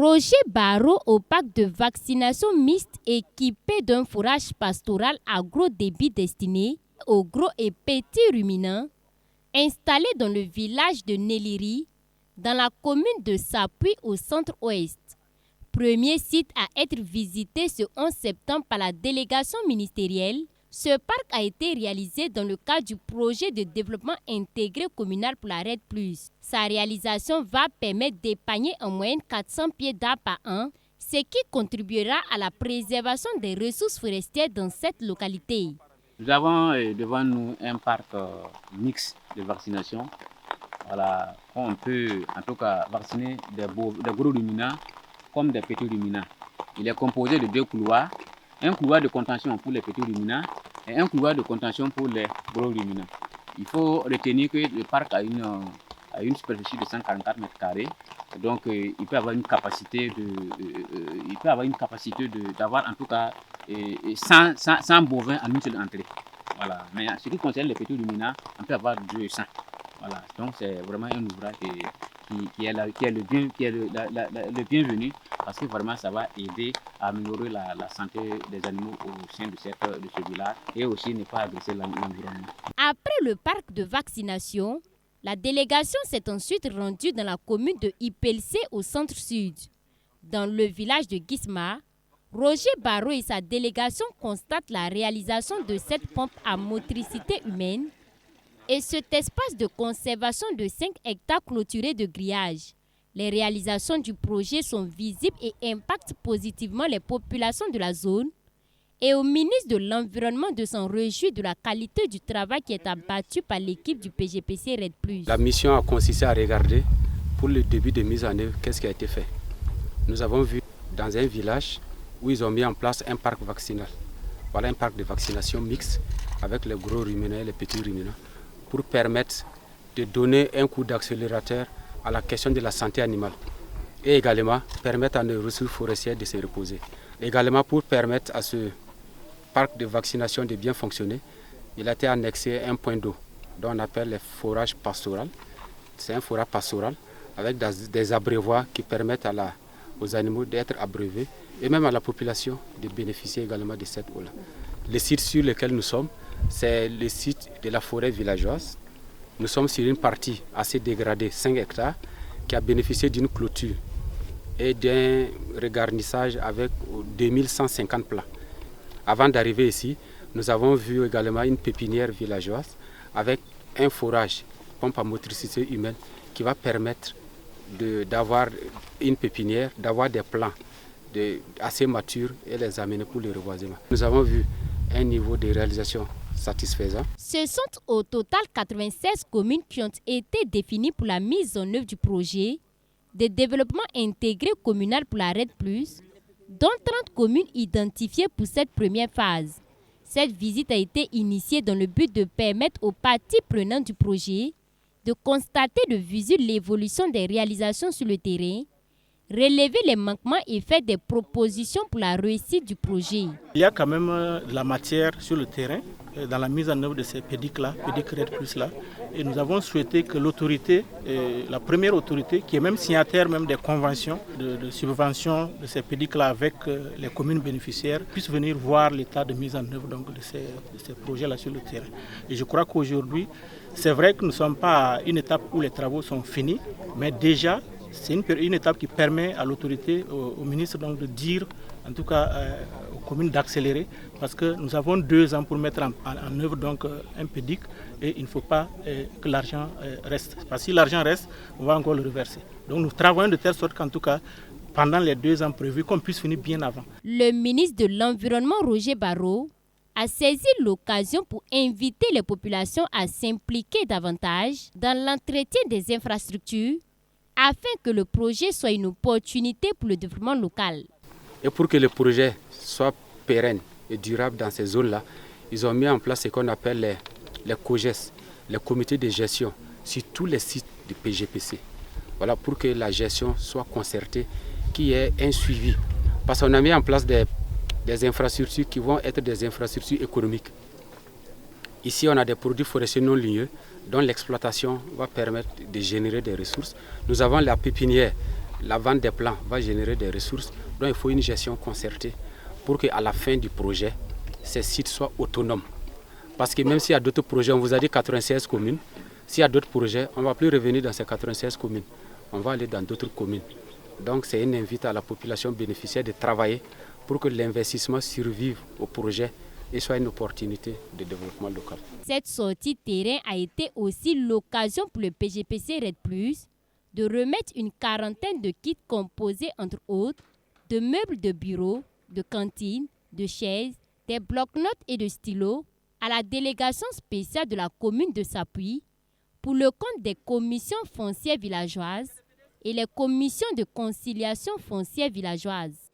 Roger Barreau au parc de vaccination mixte équipé d'un fourrage pastoral à gros débit destiné aux gros et petits ruminants, installé dans le village de Néliri, dans la commune de Sapuy au centre-ouest. Premier site à être visité ce 11 septembre par la délégation ministérielle, ce parc a été réalisé dans le cadre du projet de développement intégré communal pour la RED+. Sa réalisation va permettre d'épargner en moyenne 400 pieds d'arbres par an, ce qui contribuera à la préservation des ressources forestières dans cette localité. Nous avons devant nous un parc mixte de vaccination. Voilà, on peut en tout cas vacciner des gros ruminants comme des petits ruminants. Il est composé de 2 couloirs, un couloir de contention pour les petits ruminants et un couloir de contention pour les gros ruminants. Il faut retenir que le parc a une superficie de 144 mètres carrés, donc il peut avoir une capacité d'avoir en tout cas 100 bovins en une seule entrée. Voilà. Mais en ce qui concerne les petits ruminants, on peut avoir 200. Voilà. Donc c'est vraiment un ouvrage qui est le bienvenu, parce que vraiment ça va aider à améliorer la santé des animaux au sein de ce village et aussi ne pas agresser l'environnement. Après le parc de vaccination, la délégation s'est ensuite rendue dans la commune de Ipelcé au centre-sud. Dans le village de Guisma, Roger Barreau et sa délégation constatent la réalisation de cette pompe à motricité humaine et cet espace de conservation de 5 hectares clôturés de grillage. Les réalisations du projet sont visibles et impactent positivement les populations de la zone. Et au ministre de l'Environnement de s'en réjouir de la qualité du travail qui est abattu par l'équipe du PGPC RED+. La mission a consisté à regarder pour le début de mise en œuvre qu'est-ce qui a été fait. Nous avons vu dans un village où ils ont mis en place un parc vaccinal. Voilà un parc de vaccination mixte avec les gros ruminants et les petits ruminants pour permettre de donner un coup d'accélérateur à la question de la santé animale et également permettre à nos ressources forestières de se reposer. Également pour permettre à ce parc de vaccination de bien fonctionner, il a été annexé un point d'eau dont on appelle le forage pastoral. C'est un forage pastoral avec des abreuvoirs qui permettent aux animaux d'être abreuvés et même à la population de bénéficier également de cette eau-là. Le site sur lequel nous sommes, c'est le site de la forêt villageoise. Nous sommes sur une partie assez dégradée, 5 hectares, qui a bénéficié d'une clôture et d'un regarnissage avec 2150 plants. Avant d'arriver ici, nous avons vu également une pépinière villageoise avec un forage, pompe à motricité humaine, qui va permettre d'avoir une pépinière, d'avoir des plants assez matures et les amener pour le reboisement. Nous avons vu un niveau de réalisation satisfaisant. Ce sont au total 96 communes qui ont été définies pour la mise en œuvre du projet de développement intégré communal pour la RED+, dont 30 communes identifiées pour cette première phase. Cette visite a été initiée dans le but de permettre aux parties prenantes du projet de constater de visu l'évolution des réalisations sur le terrain, relever les manquements et faire des propositions pour la réussite du projet. Il y a quand même de la matière sur le terrain dans la mise en œuvre de ces PEDIC-là, PEDIC RED+là. Et nous avons souhaité que l'autorité, la première autorité, qui est même signataire même des conventions de subvention de ces PEDIC-là avec les communes bénéficiaires, puisse venir voir l'état de mise en œuvre donc, de ces projets-là sur le terrain. Et je crois qu'aujourd'hui, c'est vrai que nous ne sommes pas à une étape où les travaux sont finis, mais déjà, c'est une étape qui permet à l'autorité, au ministre donc, de dire, en tout cas aux communes d'accélérer, parce que nous avons 2 ans pour mettre en œuvre donc, un PEDIC et il ne faut pas que l'argent reste. Parce que si l'argent reste, on va encore le reverser. Donc nous travaillons de telle sorte qu'en tout cas, pendant les 2 ans prévus, qu'on puisse finir bien avant. Le ministre de l'Environnement, Roger Barreau, a saisi l'occasion pour inviter les populations à s'impliquer davantage dans l'entretien des infrastructures afin que le projet soit une opportunité pour le développement local. Et pour que le projet soit pérenne et durable dans ces zones-là, ils ont mis en place ce qu'on appelle les COGES, les comités de gestion, sur tous les sites du PGPC. Voilà, pour que la gestion soit concertée, qu'il y ait un suivi. Parce qu'on a mis en place des infrastructures qui vont être des infrastructures économiques. Ici, on a des produits forestiers non ligneux dont l'exploitation va permettre de générer des ressources. Nous avons la pépinière la vente des plans va générer des ressources. Donc il faut une gestion concertée pour qu'à la fin du projet, ces sites soient autonomes. Parce que même s'il y a d'autres projets, on vous a dit 96 communes, s'il y a d'autres projets, on ne va plus revenir dans ces 96 communes. On va aller dans d'autres communes. Donc c'est une invite à la population bénéficiaire de travailler pour que l'investissement survive au projet et soit une opportunité de développement local. Cette sortie terrain a été aussi l'occasion pour le PGPC Red Plus de remettre une quarantaine de kits composés entre autres de meubles de bureau, de cantine, de chaises, des blocs-notes et de stylos à la délégation spéciale de la commune de Sapuy pour le compte des commissions foncières villageoises et les commissions de conciliation foncière villageoise.